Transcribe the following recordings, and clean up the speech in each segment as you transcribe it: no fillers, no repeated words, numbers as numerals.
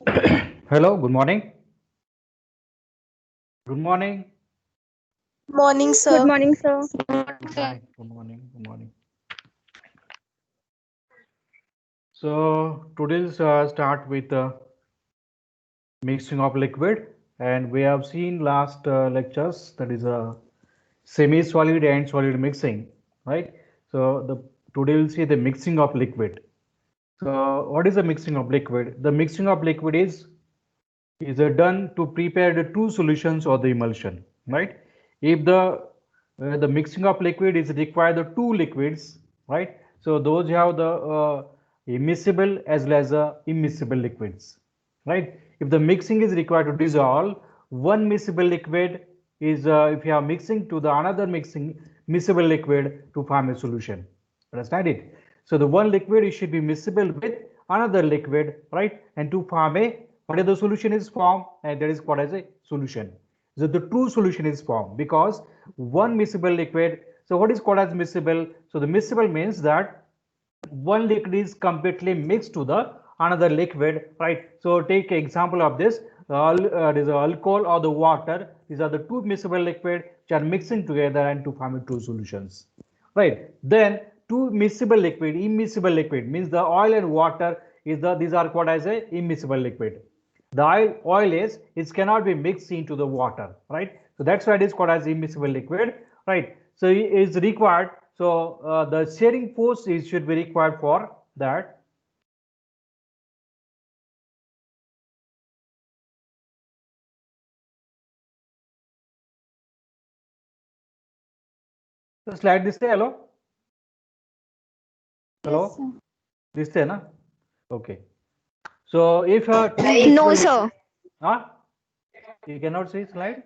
Hello, good morning. Good morning. Morning, Good sir. morning, sir. Good morning. Good morning. Good morning. So today's start with mixing of liquid, and we have seen last lectures, that is a semi-solid and solid mixing, right? So the today we'll see the mixing of liquid. So what is the mixing of liquid? The mixing of liquid is done to prepare the two solutions or the emulsion, right? If the mixing of liquid is required the two liquids, right? So those have the immiscible as well as immiscible liquids, right? If the mixing is required to dissolve one miscible liquid is if you are mixing to the another mixing miscible liquid to form a solution, understand it? So the one liquid it should be miscible with another liquid, right? And to form a whatever the solution is formed, and that is called as a solution. So the true solution is formed because one miscible liquid. So what is called as miscible? So the miscible means that one liquid is completely mixed to the another liquid, right? So take example of this. This is alcohol or the water. These are the two miscible liquid which are mixing together and to form two solutions, right? Then two miscible liquid, immiscible liquid means the oil and water is the these are called as a immiscible liquid. The oil is it cannot be mixed into the water, right? So that's why it is called as immiscible liquid, right? So it is required. So the shearing force is should be required for that. So slide this hello, hello, Yes, sir. this na. Okay. So if two No, miscible liquid, sir. huh? You cannot see slide.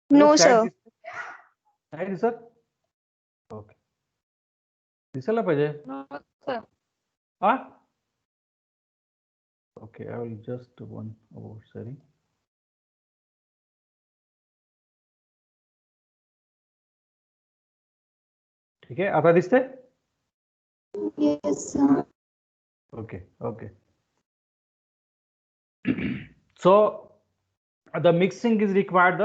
Hello, No, slide sir. this, slide this, sir. Okay. दिसायला पाहिजे. No, sir. हा. Okay, I will just one sorry. ठीक आहे, आता दिसते? Yes, sir. Okay, okay. So the mixing is required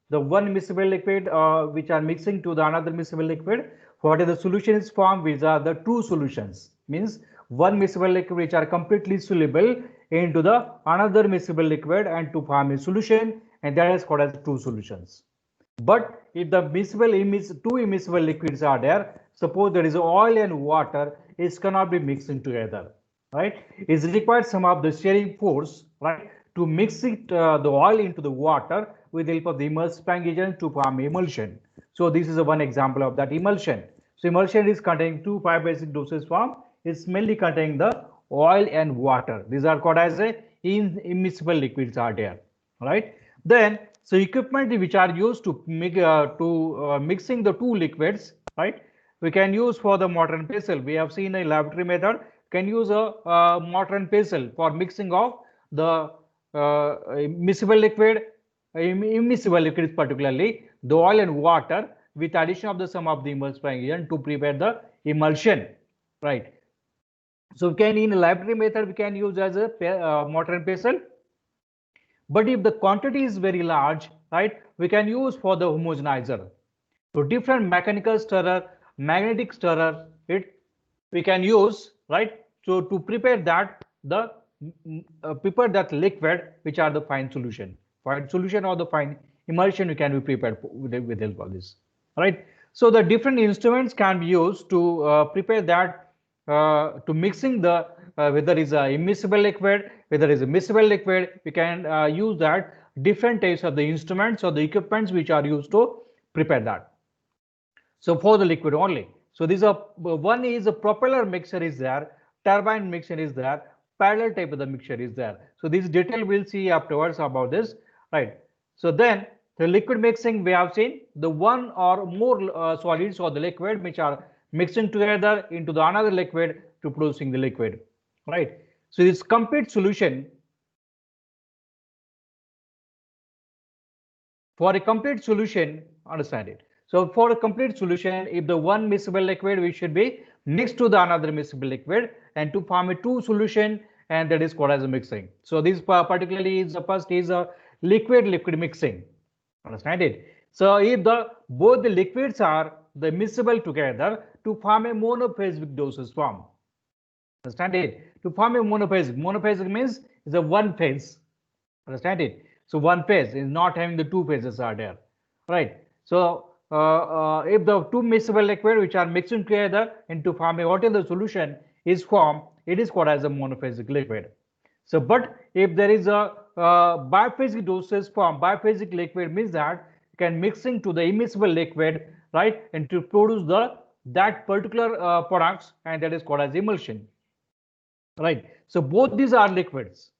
the one miscible liquid which are mixing to the another miscible liquid. What is the solution is formed? Which are the two solutions? Means one miscible liquid which are completely soluble into the another miscible liquid and to form a solution, and that is called as two solutions. But if the two immiscible liquids are there, suppose there is oil and water, it cannot be mixing together, right? It's required some of the shearing force, right, to mix it the oil into the water with the help of the emulsifying agent to form emulsion. So this is one example of that emulsion. So emulsion is containing two five basic doses form. It's mainly containing the oil and water. These are called as a immiscible liquids are there, right? Then so equipment which are used to mixing the two liquids, right? We can use for the mortar and pestle. We have seen a laboratory method. Can use a mortar and pestle for mixing of the miscible liquid, immiscible liquids, particularly the oil and water, with addition of the sum of the emulsifying agent to prepare the emulsion, right? So we can in a laboratory method we can use as a mortar and pestle. But if the quantity is very large, right, we can use for the homogenizer. So different mechanical stirrer, magnetic stirrer, we can use, right, so to prepare that prepare that liquid which are the fine solution. Fine solution or the fine emulsion we can be prepared with help of this, right? So the different instruments can be used to prepare that to mixing the whether is a immiscible liquid, whether is a miscible liquid, we can use that different types of the instruments or the equipments which are used to prepare that. So for the liquid only. So these are one is a propeller mixture is there, turbine mixture is there, parallel type of the mixture is there. So this detail we'll see afterwards about this, right? So then the liquid mixing we have seen the one or more solids or the liquid which are mixing together into the another liquid to producing the liquid, right? So this complete solution. For a complete solution, understand it. So for a complete solution, if the one miscible liquid which should be mixed to the another miscible liquid and to form a two solution, and that is called as a mixing. So this particularly is the first is a liquid mixing. Understand it? So if the both the liquids are the miscible together to form a monophasic dosage form. Understand it? To form a monophasic means is a one phase. Understand it? So one phase is not having the two phases are there, right? So if the two miscible liquid which are mixing together into form a whatever the solution is formed, it is called as a monophasic liquid. So, but if there is a biphasic dosage form, biphasic liquid means that you can mixing to the immiscible liquid, right, and to produce the that particular products, and that is called as emulsion, right? So both these are liquids,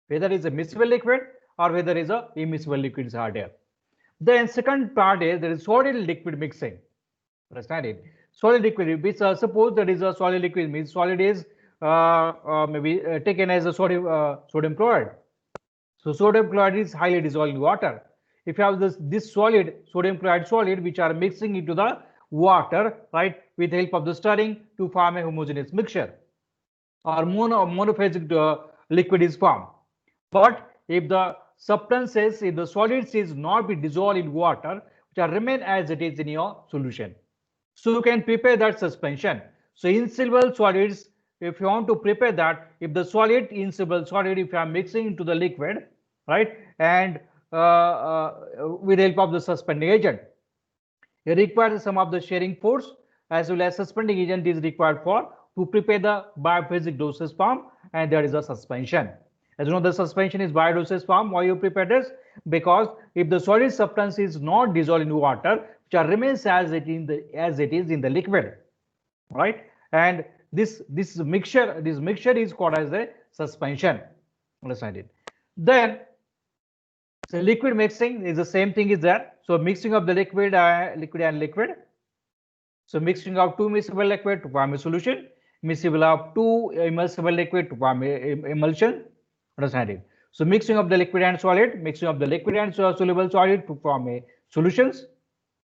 whether it's a miscible liquid or whether it's a immiscible liquids are there. Then second part is there is solid liquid mixing. Understand it? Solid liquid, which suppose that is a solid liquid means solid is maybe taken as a sodium chloride. So sodium chloride is highly dissolved in water. If you have this solid sodium chloride solid which are mixing into the water, right, with the help of the stirring to form a homogeneous mixture or monophasic liquid is formed. But if the substances, if the solids is not be dissolved in water, which are remain as it is in your solution, so you can prepare that suspension. So insoluble solids, if you want to prepare that, if the solid insoluble solid, if you are mixing into the liquid, right, and with the help of the suspending agent, it requires some of the shearing force as well as suspending agent is required for to prepare the biphasic dosage form, and there is a suspension. As you know, the suspension is biodosage form. Why you prepare this? Because if the solid substance is not dissolved in water, which remains as it is in the liquid, right? And this mixture is called as a suspension. Understand it? Then so liquid mixing is the same thing is there. So mixing of the liquid and liquid. So mixing of two miscible liquid to form a solution, miscible of two immersible liquid to form a emulsion. Understand it? So mixing of the liquid and solid, mixing of the liquid and soluble solid to form a solutions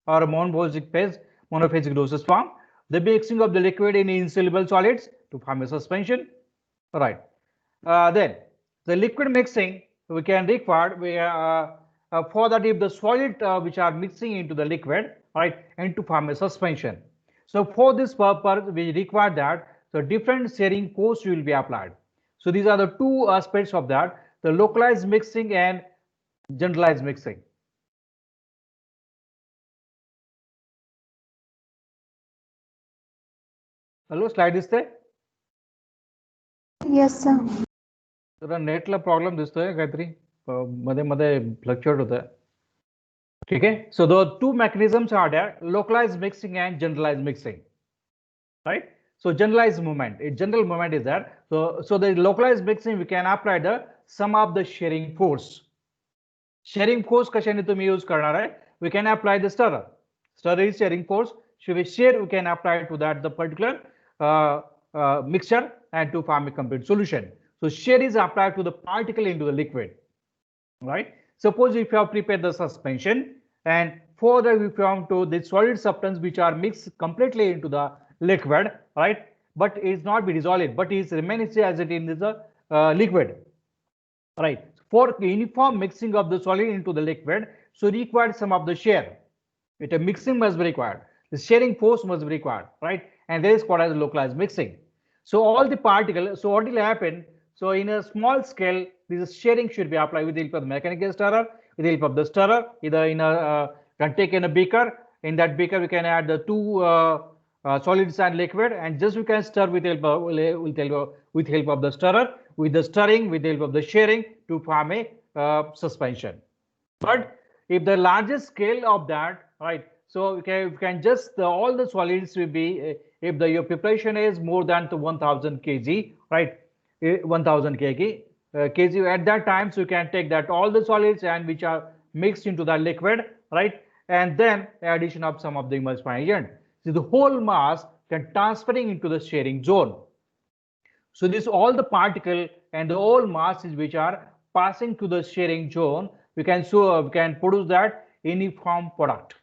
or a monophasic dosage form. The mixing of the liquid in insoluble solids to form a suspension. All right. Then the liquid mixing we can require for that if the solid which are mixing into the liquid, right, and to form a suspension. So for this purpose we require that the different shearing force will be applied. So these are the two aspects of that, the localized mixing and generalized mixing. Hello, slide is there? Yes, sir. जरा नेटला problem दिसतोय काहीतरी मध्ये मध्ये fluctuate होत आहे. ठीक आहे. So the two mechanisms are there, localized mixing and generalized mixing, right? So generalized movement, a general movement is there. So the localized mixing we can apply the sum of the shearing force. Shearing force कशाने तुम्ही use करणार आहे? We can apply the stirrer. Stirrer is shearing force. So we shear we can apply to that the particular mixture and to form a complete solution. So shear is applied to the particle into the liquid, right? Suppose if you have prepared the suspension and further if you want to the solid substance which are mixed completely into the liquid, right? But it is not be dissolved, but it remains as it is the liquid, right? For uniform mixing of the solid into the liquid, so required some of the shear. A mixing must be required. The shearing force must be required, right? And that is called as localized mixing. So all the particles, so what will happen? So in a small scale, this shearing should be applied with the help of the mechanical stirrer, with the help of the stirrer, either in a can take in a beaker. In that beaker, we can add the two solids and liquid, and just we can stir with help of the stirrer, with the stirring, with the help of the shearing to form a suspension. But if the largest scale of that, right? So we can just all the solids will be if your preparation is more than 1000 kg, right? 1000 kg kg at that time, so you can take that all the solids and which are mixed into the liquid, right? And then addition of some of the emulsifying agent. So the whole mass can transferring into the shearing zone. So this all the particle and the all masses which are passing to the shearing zone, we can produce that uniform product.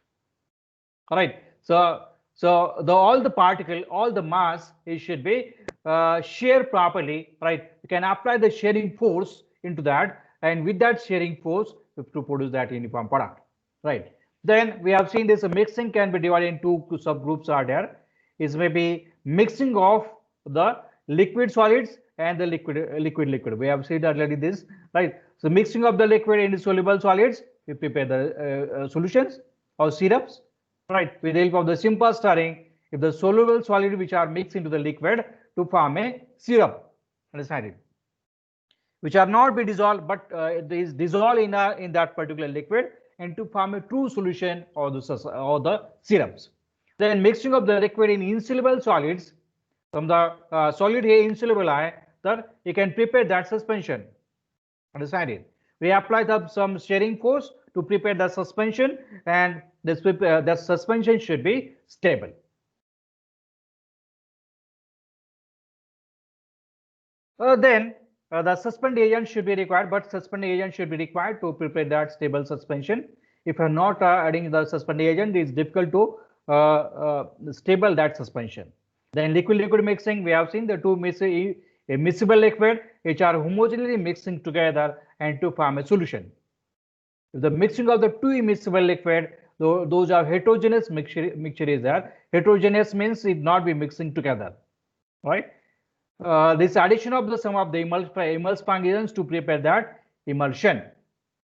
All right. So the all the particle, all the mass, it should be shear properly, right? You can apply the shearing force into that, and with that shearing force to produce that uniform product, right? Then we have seen this mixing can be divided into two subgroups are there. Is maybe mixing of the liquid solids and the liquid. We have seen already this, right? So mixing of the liquid into soluble solids, we prepare the solutions or syrups, right? With the help of the simple stirring, if the soluble solid which are mixed into the liquid to form a syrup, understand it? Which are not be dissolved, but it is dissolved in that particular liquid and to form a true solution or the syrups. Then mixing of the liquid in insoluble solids from the solid here insoluble eye, that you can prepare that suspension. Understand it? We apply some shearing force to prepare the suspension, and this the suspension should be stable. Then the suspend agent should be required, but suspend agent should be required to prepare that stable suspension. If you're not adding the suspend agent, it's difficult to stable that suspension. Then liquid mixing, we have seen the two miscible liquid which are homogeneously mixing together and to form a solution. If the mixing of the two immiscible liquid, those are heterogeneous mixture is there. Heterogeneous means it not be mixing together, right? This addition of the sum of the emulsifying agents to prepare that emulsion.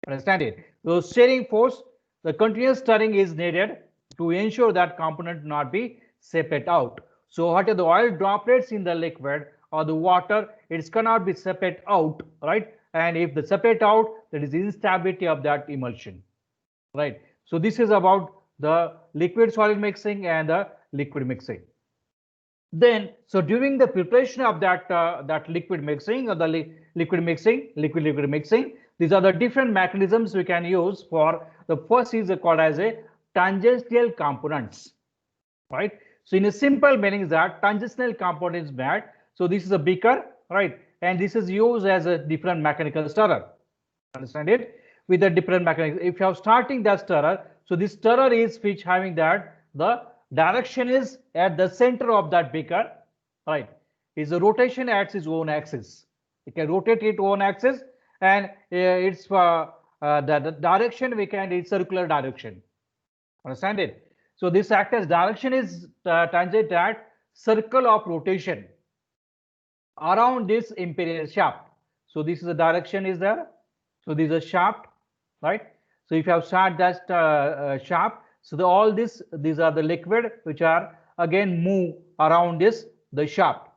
Understand it? So stirring force, the continuous stirring is needed to ensure that component not be separate out. So what are the oil droplets in the liquid or the water, it cannot be separate out, right? And if the separate out, there is instability of that emulsion, right? So this is about the liquid solid mixing and the liquid mixing. Then, so during the preparation of that liquid mixing or the liquid mixing, these are the different mechanisms we can use for. The first is called as a tangential components, right? So in a simple meaning is that tangential components made. So this is a beaker, right? And this is used as a different mechanical stirrer. Understand it? With a different mechanism. If you are starting that stirrer, so this stirrer is which having that the direction is at the center of that beaker, right? Is the rotation at its own axis. You can rotate it own axis, and it's the direction we can is circular direction. Understand it? So this act as direction is tangent at circle of rotation around this imperial shaft. So this is the direction is there. So this is a shaft, right? So if you have start that shaft, so these are the liquid which are again move around the shaft.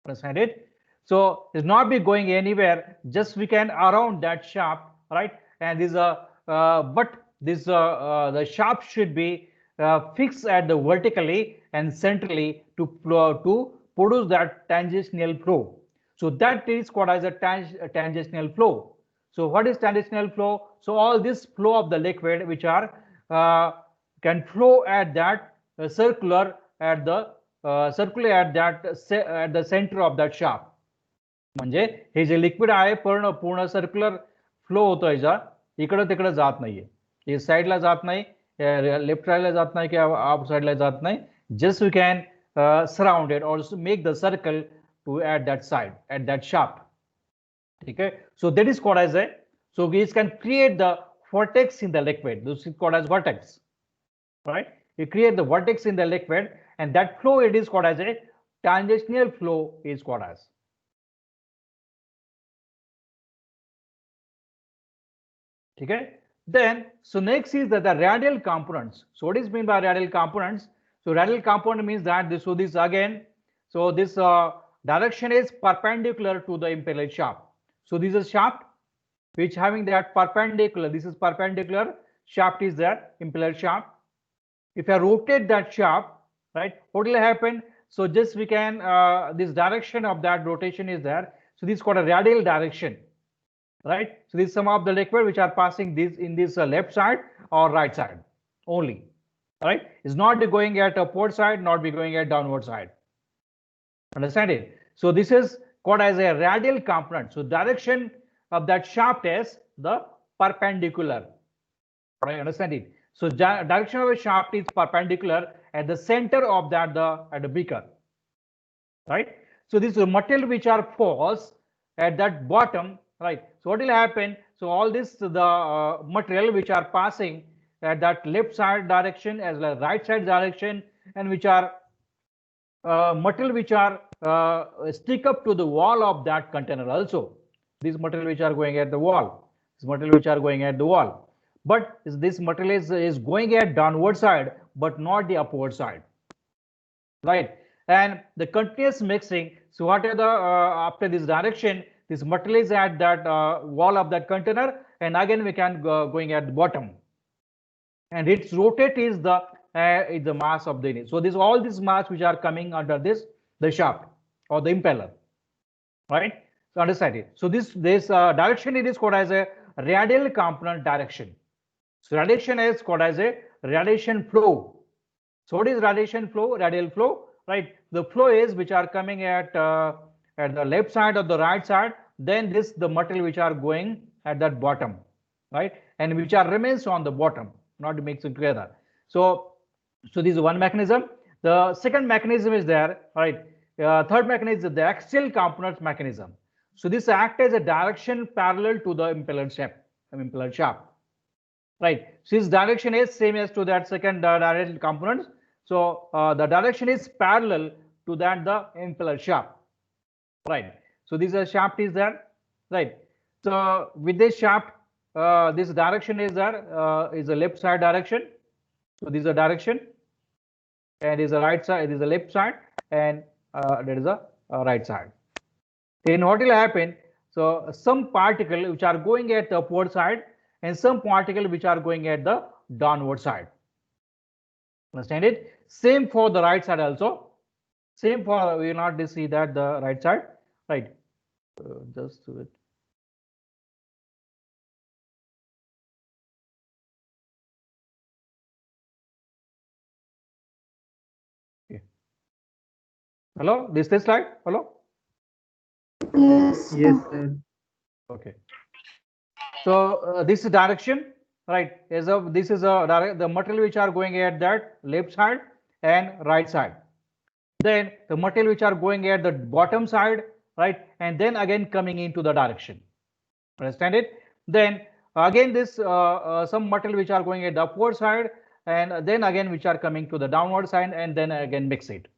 Understand it? So it's not be going anywhere. Just we can around that shaft, right? And this but this the shaft should be fixed at the vertically and centrally to produce that tangential flow. So that is called as a tangential flow. So what is tangential flow? So all this flow of the liquid which are can flow at that circular at the center of that shaft. म्हणजे हे जे liquid आहे पूर्ण circular flow होतो याचा इकडे तिकडे जात नाहीये. हे साइडला जात नाही, लेफ्ट साइडला जात नाही किंवा अप साइडला जात नाही. Just we can surround it or make the circle to at that side, at that shaft. Okay, so that is called as a, so we can create the vortex in the liquid. This is called as vortex, right? You create the vortex in the liquid, and that flow it is called as a tangential flow is called as. Okay, then so next is the radial components. So what is meant by radial components? So radial component means that this, so this again, so this direction is perpendicular to the imperial shaft. So this is shaft which having that perpendicular, this is perpendicular shaft is there, imperial shaft. If I rotate that shaft, right, what will happen? So just we can this direction of that rotation is there. So this is called a radial direction, right? So this is some of the liquid which are passing this in this left side or right side only, right? It's not going at upward side, not be going at downward side. Understand it? So this is called as a radial component. So direction of that shaft is the perpendicular, right? Understand it? So direction of a shaft is perpendicular at the center of that at the beaker, right? So this material which are falls at that bottom, right? So what will happen? So all this the material which are passing at that left side direction as well as right side direction, and which are material which are stick up to the wall of that container also. These material which are going at the wall, this material which are going at the wall, but this material is going at downward side but not the upward side, right? And the continuous mixing, so what are the after this direction, this material is at that wall of that container, and again we can going at the bottom, and its rotate is the mass of the unit. So this all these mass which are coming under this the shaft or the impeller, right? So understand it. So this direction it is called as a radial component direction. So radiation is called as a radiation flow. So what is radiation flow? Radial flow, right? The flow is which are coming at the left side or the right side. Then this the material which are going at that bottom, right? And which are remains on the bottom, not mixing together. So this is one mechanism. The second mechanism is there, right? Third mechanism is the axial components mechanism. So this act as a direction parallel to the impeller shaft, right? So this direction is same as to that second direct components. So the direction is parallel to that the impeller shaft, right? So this shaft is there, right? So with this shaft, this direction is there, is a left side direction. So this is a direction, and is a right side, it is a left side, and there is a right side. Then what will happen? So some particle which are going at the upward side, and some particle which are going at the downward side. Understand it? Same for the right side also. Same for, we will not see that the right side, right? Just do it. Okay. Hello, this slide. Hello. Yes. Yes, sir. Okay. So this is direction, right? As of this is the material which are going at that left side and right side. Then the material which are going at the bottom side, right? And then again coming into the direction. Understand it? Then again this some material which are going at the upward side, and then again which are coming to the downward side, and then again mix it.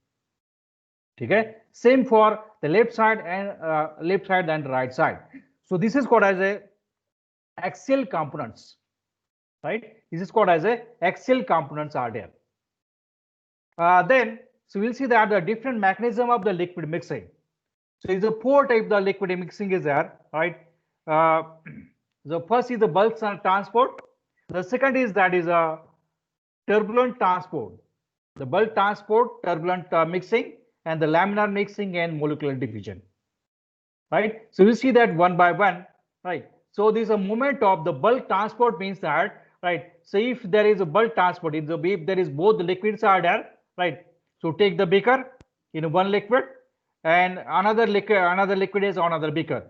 Okay. Same for the left side and right side. So this is called as a axial components, right? This is called as a axial components are there. Then so we'll see that the different mechanism of the liquid mixing. So is a four type the liquid mixing is there, right? The first is the bulk transport. The second is that is a turbulent transport. The bulk transport, turbulent mixing, and the laminar mixing and molecular diffusion, right? So we see that one by one, right? So this is a movement of the bulk transport means that, right? So if there is a bulk transport, if there is both the liquids are there, right? So take the beaker in one liquid, and another liquid is another beaker.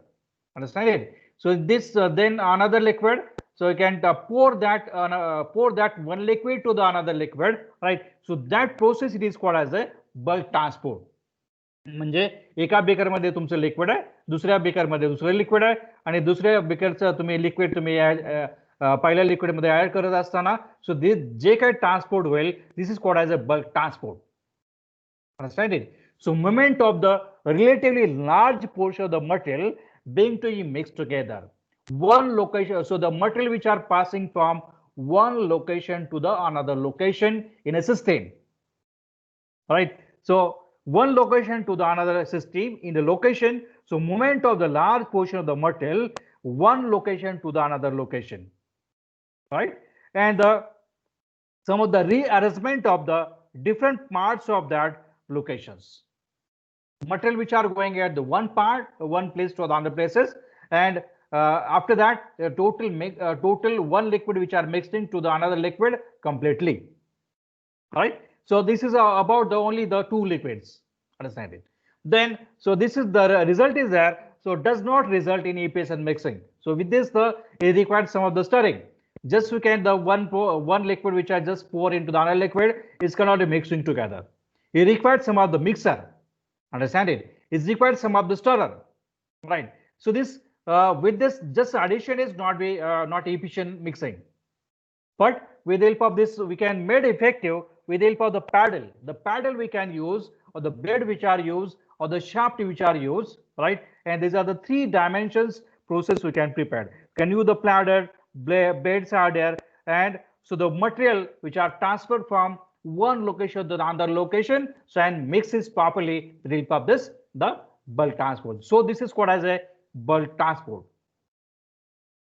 Understand it? So this then another liquid. So you can pour that one liquid to the another liquid, right? So that process it is called as a bulk transport. म्हणजे एका baker मध्ये तुमचं liquid आहे, दुसऱ्या baker मध्ये दुसरं liquid आहे, आणि दुसऱ्या बेकरचं तुम्ही लिक्विड तुम्ही पहिल्या लिक्विड मध्ये ऍड करत असताना सो जे काही ट्रान्सपोर्ट होईल this is called as a bulk transport. Understand it? So movement of the relatively large portion of the material being to be mixed together. One location, so the material which are passing from one location to the another location in a system, right? So one location to the another system in the location, so movement of the large portion of the material, one location to the another location, right? And some of the rearrangement of the different parts of that locations. Material which are going at the one place to the other places, and after that total one liquid which are mixed into the another liquid completely, right? So this is about the only the two liquids. Understand it? Then so this is the result is there, so does not result in EPS and mixing. So with this it requires some of the stirring. Just we can the one liquid which I just pour into the another liquid is cannot be mixing together. It requires some of the mixer. Understand it? is required some of the stirrer, right? So this with this just addition is not efficient mixing. But with the help of this, we can make effective with the help of the paddle. The paddle we can use, or the blade which are used, or the shaft which are used, right? And these are the three dimensions process we can prepare. Can use the paddle, blades are there, and so the material which are transferred from one location to another location, so and mixes properly with the help of this the bulk transport. So this is called as a bulk transport.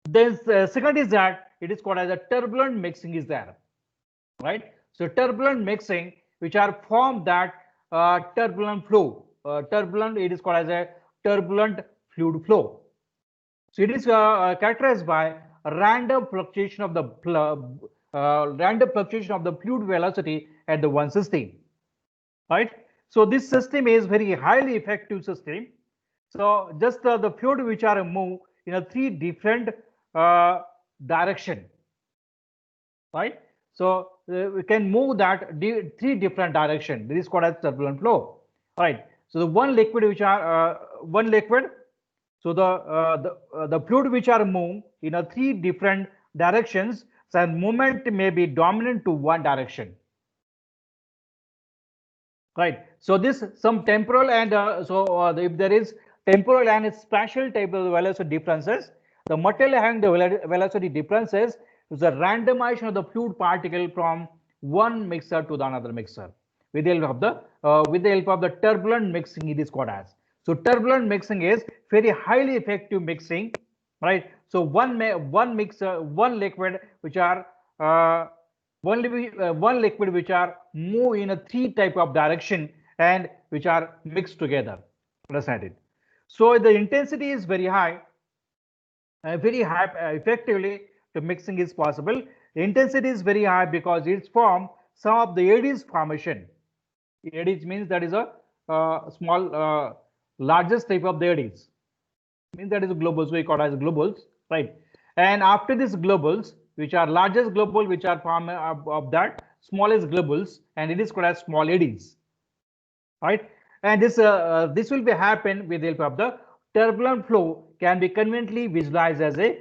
Then second is that it is called as a turbulent mixing is there, right? So turbulent mixing, which are formed that turbulent flow. Turbulent, it is called as a turbulent fluid flow. So it is characterized by a random fluctuation of the fluid velocity at the one system, right? So this system is very highly effective system. So just the fluid which are moved in a three different direction, right? So we can move that three different direction. This is called as turbulent flow, right? So the one liquid which are one liquid, so the fluid which are moved in a three different directions, so movement may be dominant to one direction, right? So this some temporal and if there is temporal and spatial type of velocity differences, the material having the velocity differences is a randomization of the fluid particle from one mixer to the another mixer with the help of the turbulent mixing. It is called as. So turbulent mixing is very highly effective mixing, right? So one liquid which are one liquid which are move in a three type of direction and which are mixed together. Understand it? So the intensity is very high, effectively the mixing is possible. The intensity is very high because it's from some of the eddies formation. Eddies means that is a small largest type of the eddies. Means that is globules, we call as globules, right? And after these globules, which are largest globule, which are form of that smallest globules, and it is called as small eddies, right? And this will be happen with the help of the turbulent flow can be conveniently visualized as a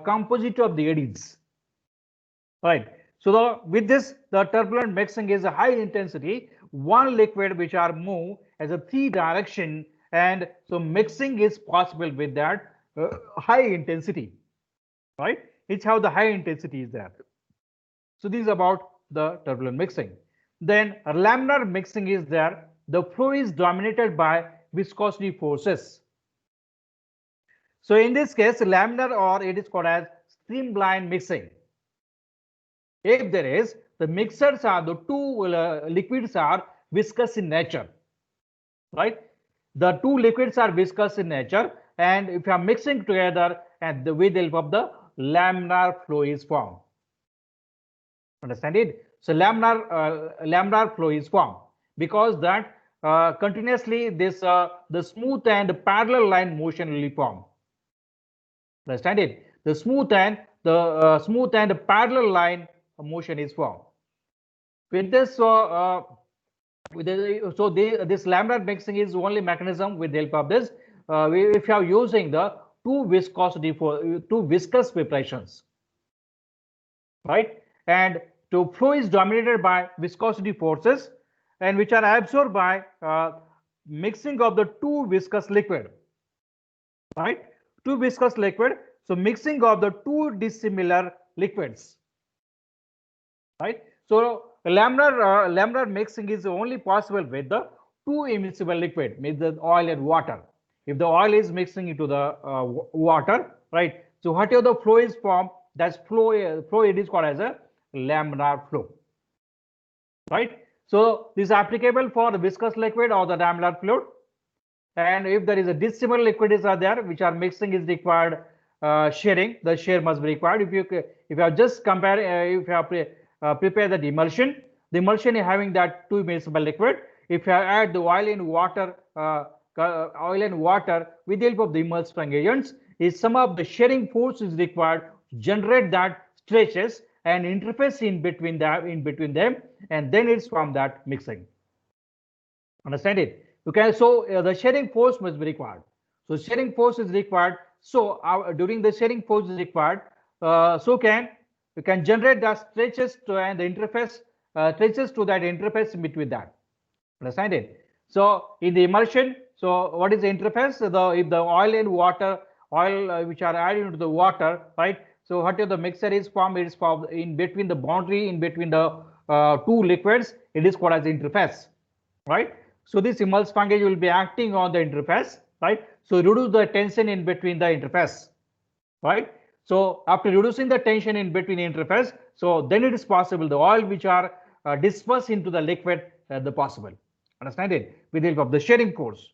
composite of the eddies, right? So with this, the turbulent mixing is a high intensity, one liquid which are moved as a three direction, and so mixing is possible with that high intensity, right? It's how the high intensity is there. So this is about the turbulent mixing. Then laminar mixing is there. The flow is dominated by viscosity forces. So in this case, laminar, or it is called as streamline mixing. If there is, the mixers are the two liquids are viscous in nature, right? The two liquids are viscous in nature, and if you are mixing together, and with the help of the laminar flow is formed. Understand it? So laminar flow is formed because that continuously this the smooth and parallel line motion will be formed. Understand it? The smooth and parallel line motion is formed. With this, this laminar mixing is only mechanism with the help of this. If you are using the two viscous preparations, right? And to flow is dominated by viscosity forces, and which are absorbed by mixing of the two viscous liquid, right? Two viscous liquid. So mixing of the two dissimilar liquids, right? So laminar mixing is only possible with the two immiscible liquid, means the oil and water. If the oil is mixing into the water, right? So whatever the flow is formed, that's flow it is called as a laminar flow, right? So this is applicable for the viscous liquid or the laminar fluid. And if there is a dissimilar liquids are there which are mixing is required, shearing, the shear must be required. If you are just compare, if you have prepare the emulsion is having that two immiscible liquid. If you add the oil and water with the help of the emulsifying agents, is some of the shearing force is required to generate that stretches and interface in between them, and then it's from that mixing. Understand it? the shearing force must be required. So shearing force is required. So during the shearing force is required, you can generate the stretches to and the interface stretches to that interface in between that. Understand it? So in the immersion, so what is the interface? If the oil and water, which are added into the water, right? So whatever the mixture is formed, it is formed in between the boundary, in between the two liquids. It is called as interface, right? So this emulsifying agent will be acting on the interface, right? So reduce the tension in between the interface, right? So after reducing the tension in between interface, so then it is possible the oil which are dispersed into the liquid the possible. Understand it? With the help of the shearing force.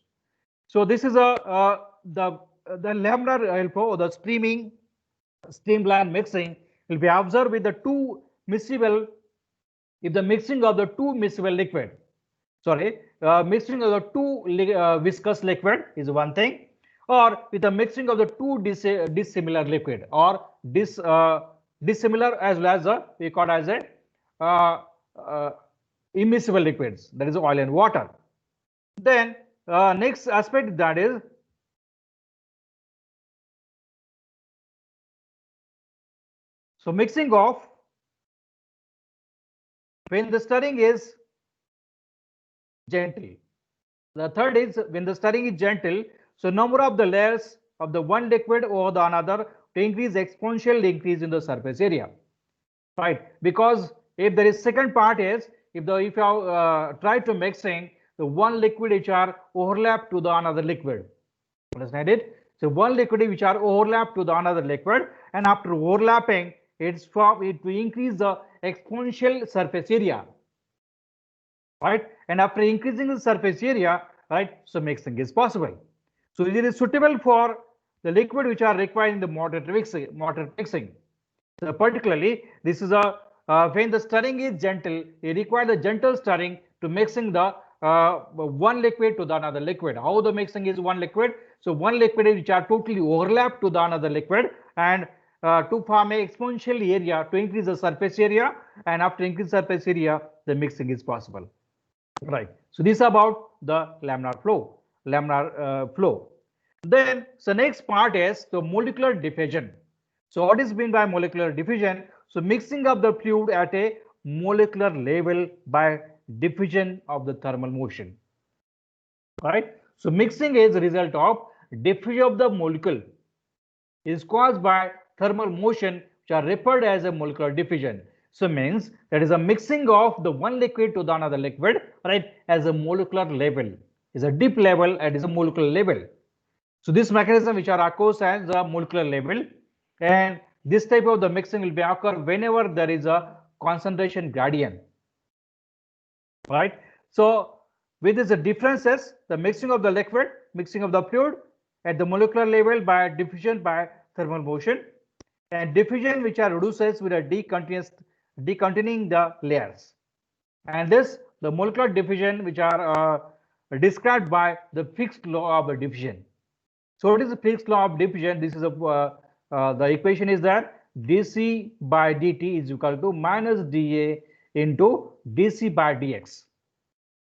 So this is the laminar help or the streamline mixing will be observed with the two miscible. If the mixing of the two miscible liquid, mixing of the two viscous liquid is one thing, or with the mixing of the two dissimilar liquid or dissimilar as well as we call as a immiscible liquids, that is oil and water. Then next aspect, that is so mixing of when the stirring is gentle. The third is when the stirring is gentle, so number of the layers of the one liquid over the another to increase exponential increase in the surface area, right? Because if there is second part is if you try to mixing the one liquid which are overlap to the another liquid, understand it? So one liquid which are overlap to the another liquid, and after overlapping, it will increase the exponential surface area, right? And after increasing the surface area, right, so mixing is possible. So it is suitable for the liquid which are required in the moderate mixing. So particularly, this is when the stirring is gentle, you require the gentle stirring to mixing the one liquid to the another liquid. How the mixing is one liquid? So one liquid which are totally overlapped to the another liquid, and to form a exponential area to increase the surface area, and after increase surface area, the mixing is possible. Right. So this is about the laminar flow. Then so next part is the molecular diffusion. So what is meant by molecular diffusion? So mixing of the fluid at a molecular level by diffusion of the thermal motion. Right. So mixing is a result of diffusion of the molecule is caused by thermal motion, which are referred as a molecular diffusion. So means that is a mixing of the one liquid to the another liquid, right, as a molecular level, is a deep level and is a molecular level. So this mechanism which are occurs as the molecular level, and this type of the mixing will be occur whenever there is a concentration gradient, right? So with these differences, the mixing of the liquid, mixing of the fluid at the molecular level by diffusion by thermal motion, and diffusion which are reduces with a decontaining the layers, and this the molecular diffusion which are described by the fixed law of the diffusion. So what is the fixed law of diffusion? This is the equation is that dc by dt is equal to minus dA into dc by dx,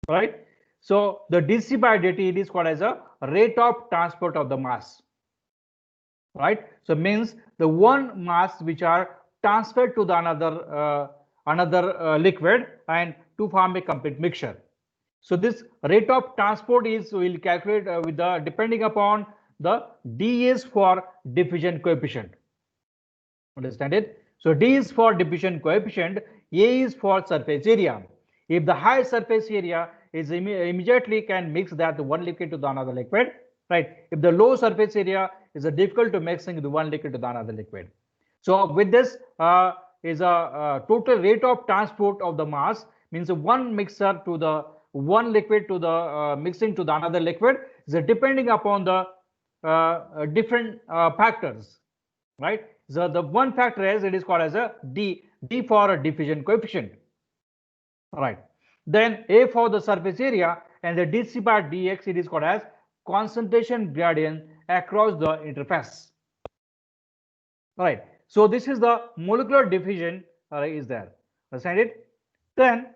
right? So the dc by dt it is called as a rate of transport of the mass, right? So means the one mass which are transferred to the another liquid and to form a complete mixture. So this rate of transport is will calculate with the depending upon the d is for diffusion coefficient. Understand it? So d is for diffusion coefficient, a is for surface area. If the high surface area is immediately can mix that one liquid to the another liquid, right? If the low surface area is difficult to mixing the one liquid to the another liquid. So with this is a total rate of transport of the mass, means one mixer to the one liquid to the mixing to the another liquid is depending upon the different factors, right? So the one factor is it is called as a d for a diffusion coefficient, right? Then a for the surface area, and the dc by dx it is called as concentration gradient across the interface, right? So this is the molecular diffusion is there. Understand it? Then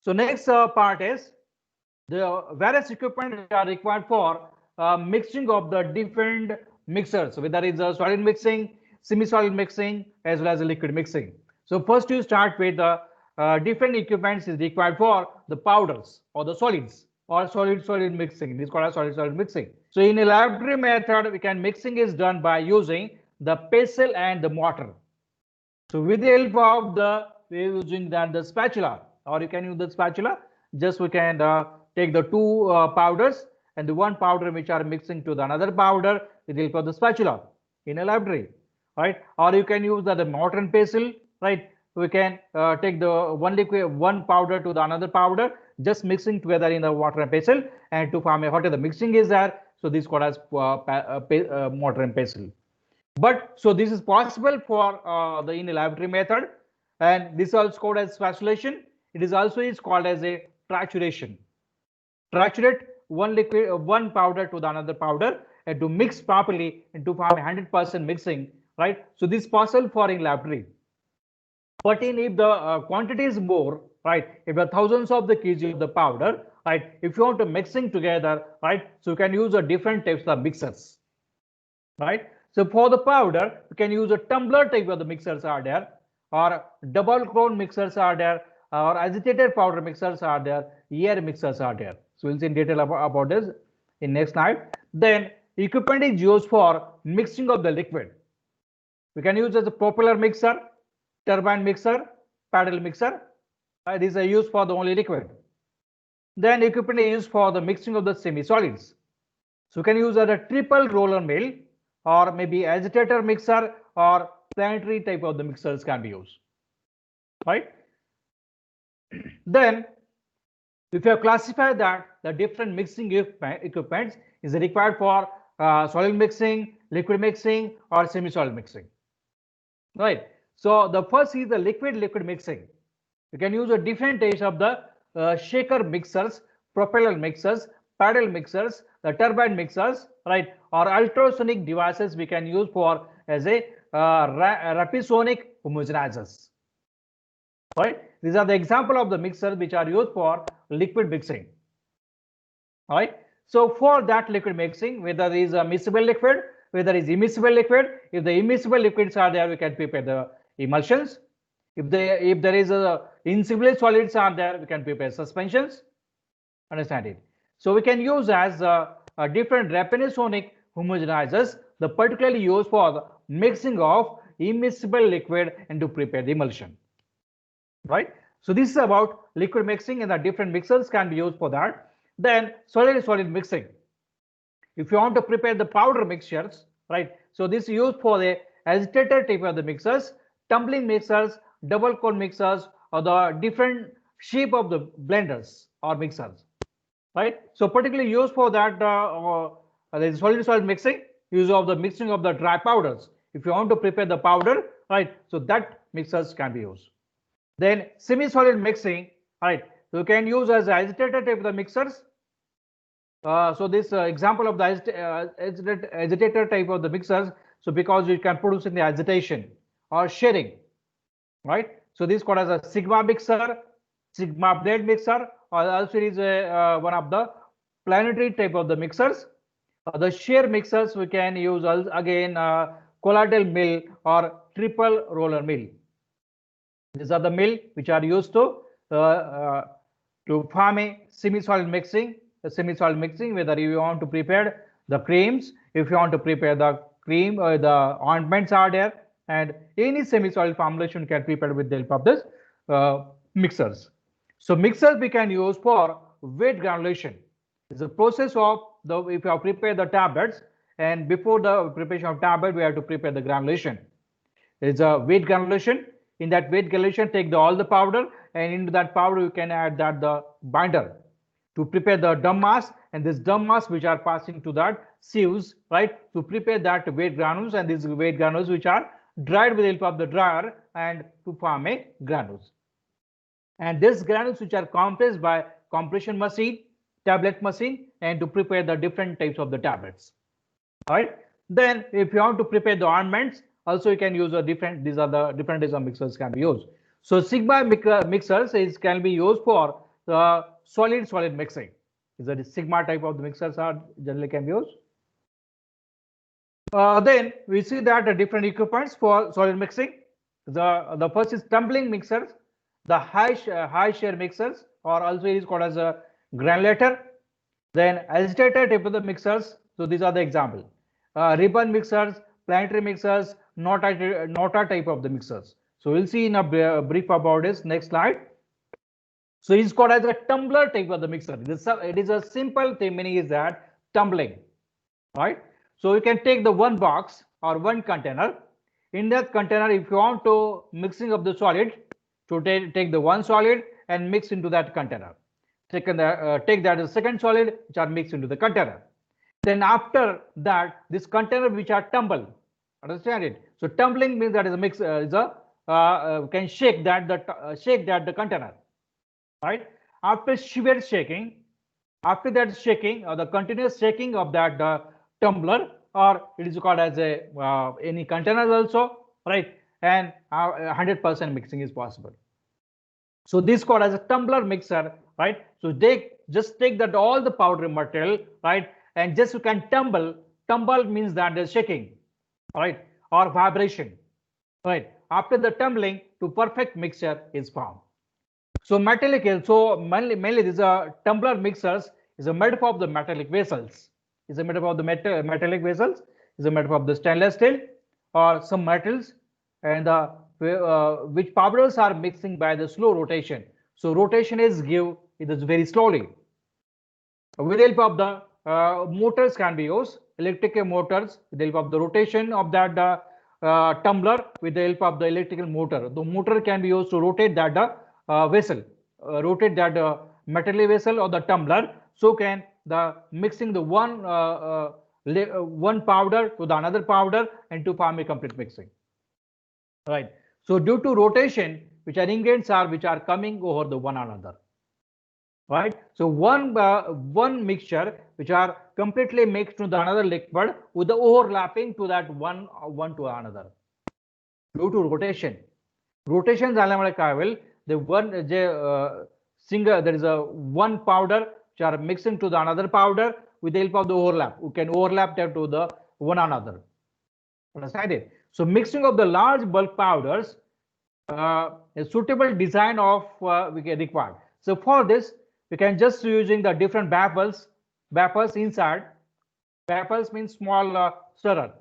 so next part is The various equipment are required for mixing of the different mixers, whether it's a solid mixing, semi-solid mixing, as well as a liquid mixing. So first you start with the different equipments is required for the powders or the solids or solid solid mixing. This is called as solid solid mixing. So in a laboratory method, we can mixing is done by using the pestle and the mortar. So with the help of the we're using that the spatula, or you can use the spatula. Just we can take the two powders and the one powder which are mixing to the another powder with the help of the spatula in a laboratory, right? Or you can use the mortar and pestle, right? We can take the one liquid, one powder to the another powder, just mixing together in the water and pestle, and to form a what the mixing is there. So this is called as mortar and pestle. But so this is possible for the in a laboratory method, and this is also called as spatulation. It is also is called as a trituration. Triturate one liquid, one powder to the another powder, and to mix properly and to form 100% mixing, right? So this is possible for in laboratory. But in if the quantity is more, right? If there are thousands of the kg of the powder, right? If you want to mixing together, right? So you can use a different types of mixers, right? So for the powder, you can use a tumbler type of the mixers are there, or double cone mixers are there, or agitated powder mixers are there, air mixers are there. So we'll see in detail about this in next slide. Then equipment is used for mixing of the liquid. We can use as a propeller mixer, turbine mixer, paddle mixer. These are used for the only liquid. Then equipment is used for the mixing of the semi-solids. So you can use as a triple roller mill, or maybe agitator mixer, or planetary type of the mixers can be used, right? Then if you have classified that the different mixing equipments is required for solid mixing, liquid mixing, or semi-solid mixing, right? So the first is the liquid mixing. You can use a different types of the shaker mixers, propeller mixers, paddle mixers, the turbine mixers, right? Or ultrasonic devices we can use for as a rapisonic homogenizers, right? These are the example of the mixers which are used for liquid mixing, right? So for that liquid mixing, whether it is a miscible liquid, whether it is immiscible liquid, if the immiscible liquids are there, we can prepare the emulsions. If there is a insoluble solids are there, we can prepare suspensions. Understand it? So we can use as a different rapisonic homogenizers, the particularly used for the mixing of immiscible liquid and to prepare the emulsion, right? So this is about liquid mixing, and the different mixers can be used for that. Then solid mixing. If you want to prepare the powder mixtures, right? So this is used for the agitator type of the mixers, tumbling mixers, double cone mixers, or the different shape of the blenders or mixers, right? So particularly used for that the solid mixing, use of the mixing of the dry powders. If you want to prepare the powder, right? So that mixers can be used. Then semi-solid mixing, right? You can use as agitator type of the mixers. So this example of the agitator type of the mixers. So because you can produce in the agitation or shearing, right? So this is called as a sigma mixer, sigma blade mixer, or also is one of the planetary type of the mixers. The shear mixers we can use again colloidal mill or triple roller mill. These are the mill which are used to form a semi-solid mixing. The semi-solid mixing, whether you want to prepare the creams, if you want to prepare the cream, the ointments are there, and any semi-solid formulation can be prepared with the help of this mixers. So mixers we can use for weight granulation. It's a process of the if you have prepared the tablets, and before the preparation of tablet, we have to prepare the granulation. It's a weight granulation. In that weight granulation, take all the powder, and into that powder you can add that the binder to prepare the dumb mass, and this dumb mass which are passing to that sieves, right, to prepare that weight granules, and these weight granules which are dried with the help of the dryer and to form a granules. And these granules which are compressed by compression machine, tablet machine, and to prepare the different types of the tablets. All right. Then if you want to prepare the ointments, also you can use a different, these are the different types of mixers can be used. So sigma mixers can be used for the solid mixing. These are the sigma type of the mixers are generally can be used. Then we see that the different equipments for solid mixing. The first is tumbling mixers, the high shear mixers, or also it is called as a granulator. Then agitator type of the mixers. So these are the example. Ribbon mixers, planetary mixers, nota type of the mixers. So we'll see in a brief about this. Next slide. So it's called as a tumbler type of the mixer. It is a simple thing, meaning is that tumbling, right? So you can take the one box or one container. In that container, if you want to mixing of the solid, to take the one solid and mix into that container. Take that as second solid, which are mixed into the container. Then after that, this container which are tumble, understand it? So tumbling means that is a mix can shake the container, right? After severe shaking, after that shaking or the continuous shaking of that tumbler, or it is called as a any container also, right? And 100% mixing is possible. So this called as a tumbler mixer, right? So they just take that all the powder material, right? And just you can tumble. Tumble means that there's shaking, right? Or vibration, right? After the tumbling, to perfect mixture is formed. So metallic, so mainly these are tumbler mixers is a made up of the metallic vessels. Is a made up of the metallic vessels. Is a made up of the stainless steel or some metals, and which powders are mixing by the slow rotation. So rotation is it is very slowly. With the help of the motors can be used, electrical motors, with the help of the rotation of that tumbler, with the help of the electrical motor. The motor can be used to rotate that vessel, rotate that metallic vessel or the tumbler. So can the mixing the one powder to the another powder and to form a complete mixing. Right. So due to rotation, which are ingredients which are coming over the one another. Right. So one mixture which are completely mixed to the another liquid with the overlapping to that one to another. Due to rotation. Rotation झाल्यामुळे काय होईल? The one there is a one powder which are mixing to the another powder with the help of the overlap. We can overlap them to the one another. Understand it? So mixing of the large bulk powders, a suitable design of we can require. So for this, we can just using the different baffles inside. Baffles means small stirrer.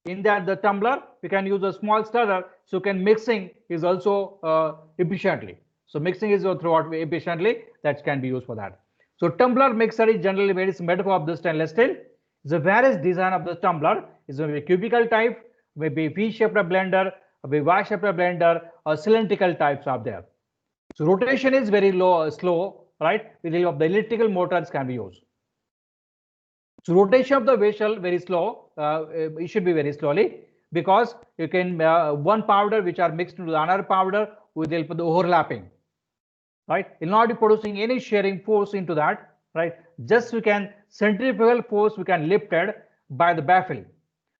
In that the tumbler, we can use a small stirrer, so can mixing is also efficiently. So mixing is throughout efficiently, that can be used for that. So tumbler mixer is generally made up of the stainless steel. The various design of the tumbler is a cubical type, maybe V-shaped blender, maybe Y-shaped blender, or cylindrical types are there. So rotation is very slow, right? With the help of the electrical motors can be used. So rotation of the vessel very slow. It should be very slowly, because you can one powder which are mixed into the another powder with the help of the overlapping, right? In not producing any shearing force into that, right? Just we can centrifugal force we can lift it by the baffle.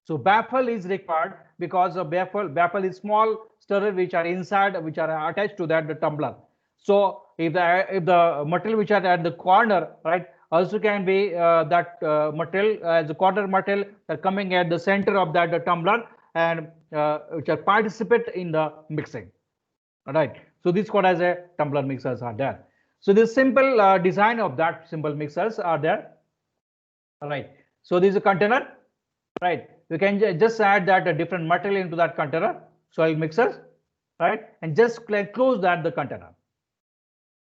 So baffle is required because of baffle is small stirrer which are inside, which are attached to that the tumbler. So if the material which are at the corner, right, also can be that material as a corner material that coming at the center of that tumbler and which are participate in the mixing. All right. So this called as a tumbler mixers are there. So this simple design of that simple mixers are there. All right. So this is a container, right? We can just add that different material into that container, soil mixers, right? And just close that the container.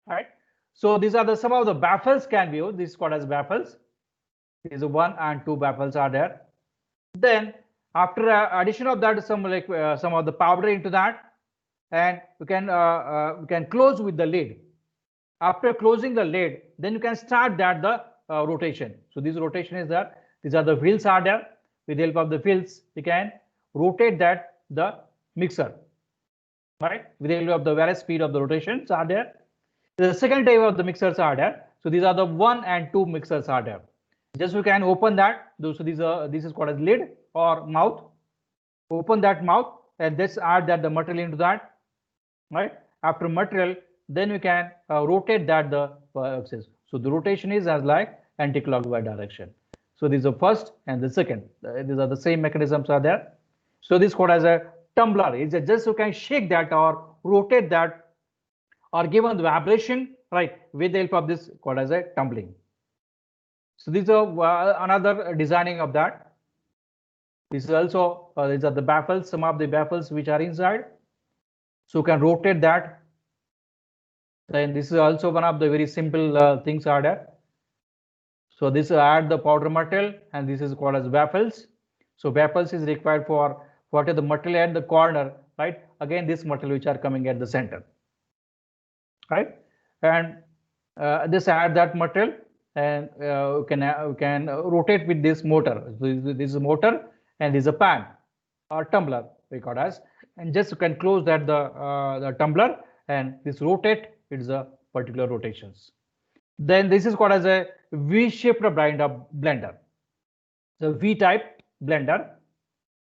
All right. So these are some of the baffles can be used. This is called as baffles. These are 1 and 2 baffles are there. Then after addition of that, some of the powder into that, and we can close with the lid. After closing the lid, then you can start that the rotation. So this rotation is there. These are the wheels are there. With the help of the wheels, we can rotate that the mixer, right? With the help of the various speed of the rotations are there. The second type of the mixers are there. So these are the 1 and 2 mixers are there. Just we can open that. So this is called as lid or mouth. Open that mouth and just add that the material into that, right? After material, then we can rotate that the axis. So the rotation is as like anti-clockwise direction. So this is the first and the second. These are the same mechanisms are there. So this called as a tumbler. It's just you can shake that or rotate that or given the vibration, right, with the help of this called as a tumbling. So these are another designing of that. This is also these are the baffles, some of the baffles which are inside. So you can rotate that. Then this is also one of the very simple things are there. So this add the powder metal and this is called as baffles. So baffles is required for what is the material at the corner, right? Again, this material which are coming at the center, right? And this add that material and you can rotate with this motor. So this is a motor and this is a pan or tumbler we call as, and just you can close that the tumbler and this rotate. It's a particular rotations. Then this is called as a V-shaped blender. So V-type blender,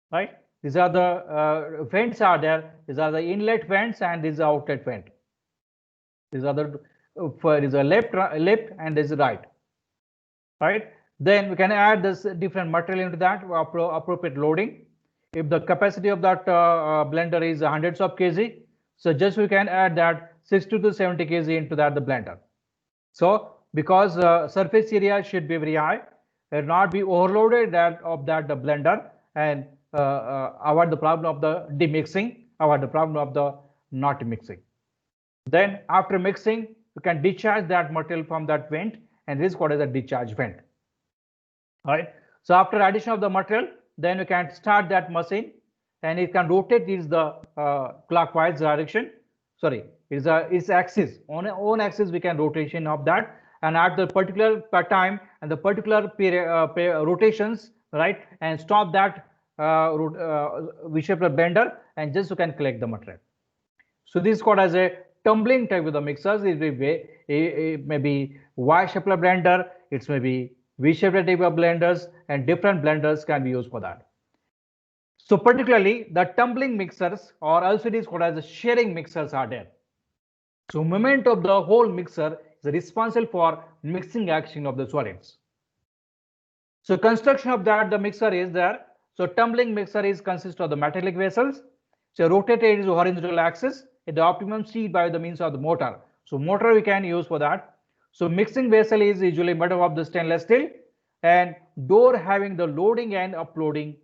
right? These are the vents are there. These are the inlet vents and these are outlet vent. These are the is a left and there's a right. Right. Then we can add this different material into that appropriate loading. If the capacity of that blender is hundreds of kg, so just we can add that 60 to 70 kg into that the blender. So because surface area should be very high, it not be overloaded that of that the blender and avoid the problem of the demixing, avoid the problem of the not mixing. Then after mixing, you can discharge that material from that vent and this is called as a discharge vent. All right. So after addition of the material, then you can start that machine and it can rotate is the clockwise direction. Sorry, its axis on axis we can rotation of that and at the particular time and the particular rotations, right, and stop that V-shaped blender and just you can collect the material. So this is called as a tumbling type of the mixers. It may be Y-shaped blender, it may be V-shaped type of blenders, and different blenders can be used for that. So particularly the tumbling mixers or also it is called as the shearing mixers are there. So movement of the whole mixer is responsible for mixing action of the solids. So construction of that the mixer is there. So tumbling mixer is consists of the metallic vessels. So rotated is horizontal axis at the optimum speed by the means of the motor. So motor we can use for that. So mixing vessel is usually made up of the stainless steel and door having the loading and uploading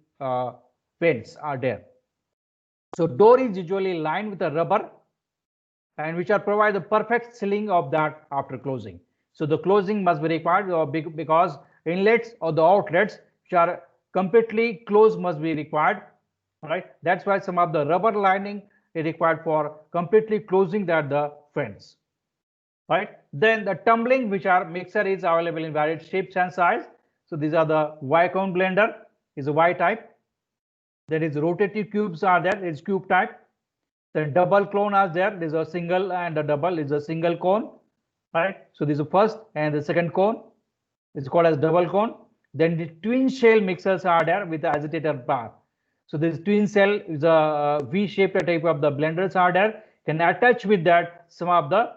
vents are there. So door is usually lined with a rubber and which are provide the perfect sealing of that after closing. So the closing must be required because inlets or the outlets which are completely closed must be required, right? That's why some of the rubber lining is required for completely closing that the vents, right? Then the tumbling which are mixer is available in various shapes and size. So these are the Y-cone blender is a Y type. That is rotative cubes are there, is cube type. Then double cone are there. There's a single and a double is a single cone, right? So this is the first and the second cone. It's called as double cone. Then the twin shell mixers are there with the agitator bar. So this twin cell is a V-shaped type of the blenders are there. Can attach with that some of the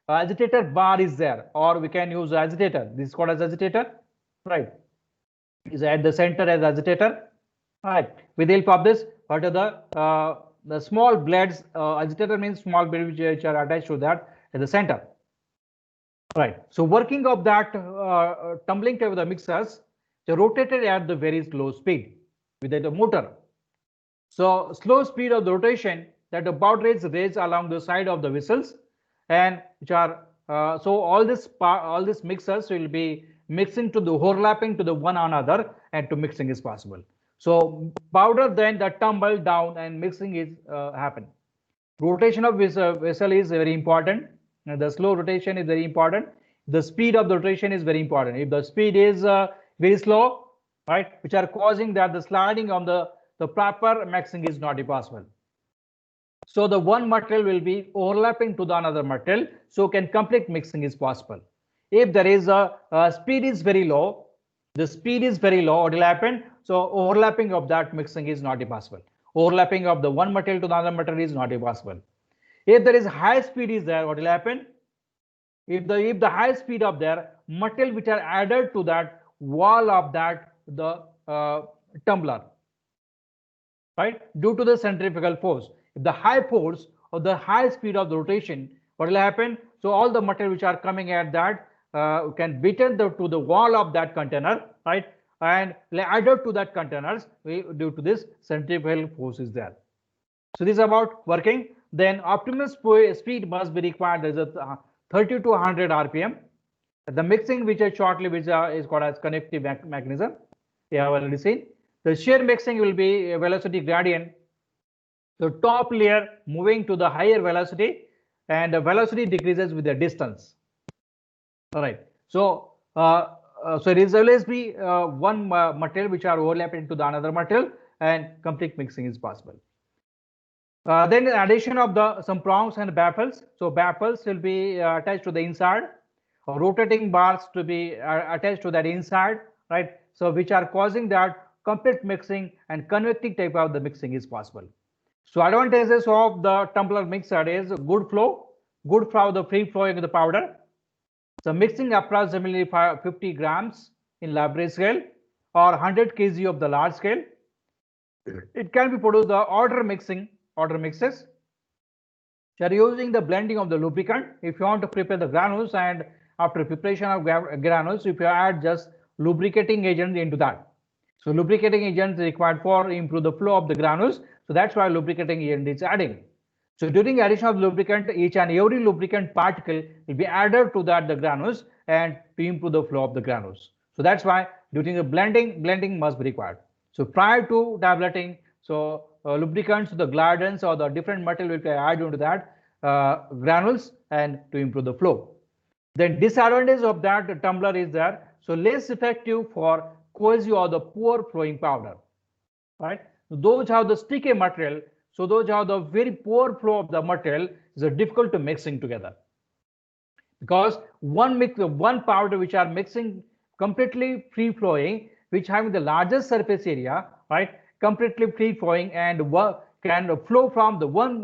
agitator bar is there, or we can use agitator. This is called as agitator, right? Is at the center as agitator, right? With the help of this, what are the small blades? Agitator means small blades which are attached to that at the center, right? So working of that tumbling type of the mixers, they rotated at the very slow speed with the motor. So slow speed of the rotation that the bow rays raise along the side of the vessels and which are so all this mixers will be mixing to the overlapping to the one another and to mixing is possible. So powder then the tumble down and mixing is happen. Rotation of vessel is very important. And the slow rotation is very important. The speed of the rotation is very important. If the speed is very slow, right, which are causing that the sliding on the proper mixing is not possible. So the one material will be overlapping to the another material, so can complete mixing is possible. If there is a speed is very low, the speed is very low, what will happen? So overlapping of that mixing is not possible. Overlapping of the one material to the other material is not possible. If there is high speed is there, what will happen? If the high speed of there, material which are added to that wall of that the tumbler, right, due to the centrifugal force. If the high force or the high speed of the rotation, what will happen? So all the material which are coming at that can beaten to the wall of that container, right, and added to that containers due to this centrifugal force is there. So this is about working. Then optimum speed must be required as a 30 to 100 RPM. The mixing, which I shortly, which is called as convective mechanism, we have already seen. The shear mixing will be a velocity gradient. The top layer moving to the higher velocity, and the velocity decreases with the distance. All right. So so there will always be one material which are overlapping to the another material, and complete mixing is possible. Then in addition of the some prongs and baffles, so baffles will be attached to the inside, or rotating bars to be attached to that inside, right? So which are causing that complete mixing and convective type of the mixing is possible. So advantages of the tumbler mixer is good flow, good for the free flowing of the powder. So mixing approximately 50 grams in laboratory scale or 100 kg of the large scale. It can be produced the order mixes. You are using the blending of the lubricant. If you want to prepare the granules, and after preparation of granules, if you add just lubricating agent into that. So lubricating agent is required for improve the flow of the granules. So that's why lubricating agent is adding. So during addition of lubricant, each and every lubricant particle will be added to that the granules and to improve the flow of the granules. So that's why during the blending must be required. So prior to tableting, so lubricants, the glidants or the different material will be added into that granules and to improve the flow. Then disadvantage of that tumbler is that so less effective for cohesive or the poor flowing powder, right? Those have the sticky material, so those have the very poor flow of the material is difficult to mixing together, because one powder which are mixing completely free flowing, which having the largest surface area, right, completely free flowing and can flow from the one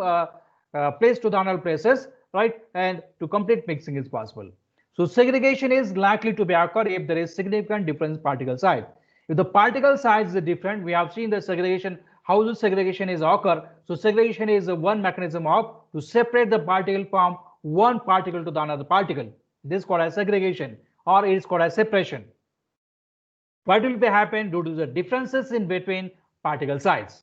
place to the another places, right, and to complete mixing is possible. So segregation is likely to be occur if there is significant difference particle size. If the particle size is different, we have seen the segregation, how the segregation is occur. So segregation is one mechanism of to separate the particle from one particle to the another particle. This is called as segregation, or it is called as separation. What will be happen due to the differences in between particle size,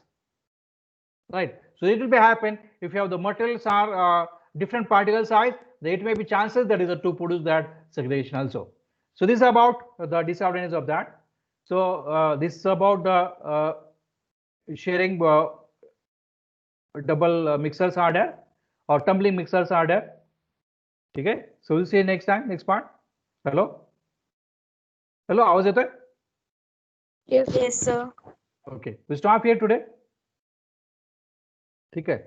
right? So it will be happen if you have the materials are different particle size, there may be chances that is to produce that segregation also. So this is about the disadvantage of that. So this is about the sharing double mixers are there, or tumbling mixers are there. Okay, so we'll see you next time, next part. Hello, आवाज येतोय? Yes, sir. Okay, we stop here today. ठीक है.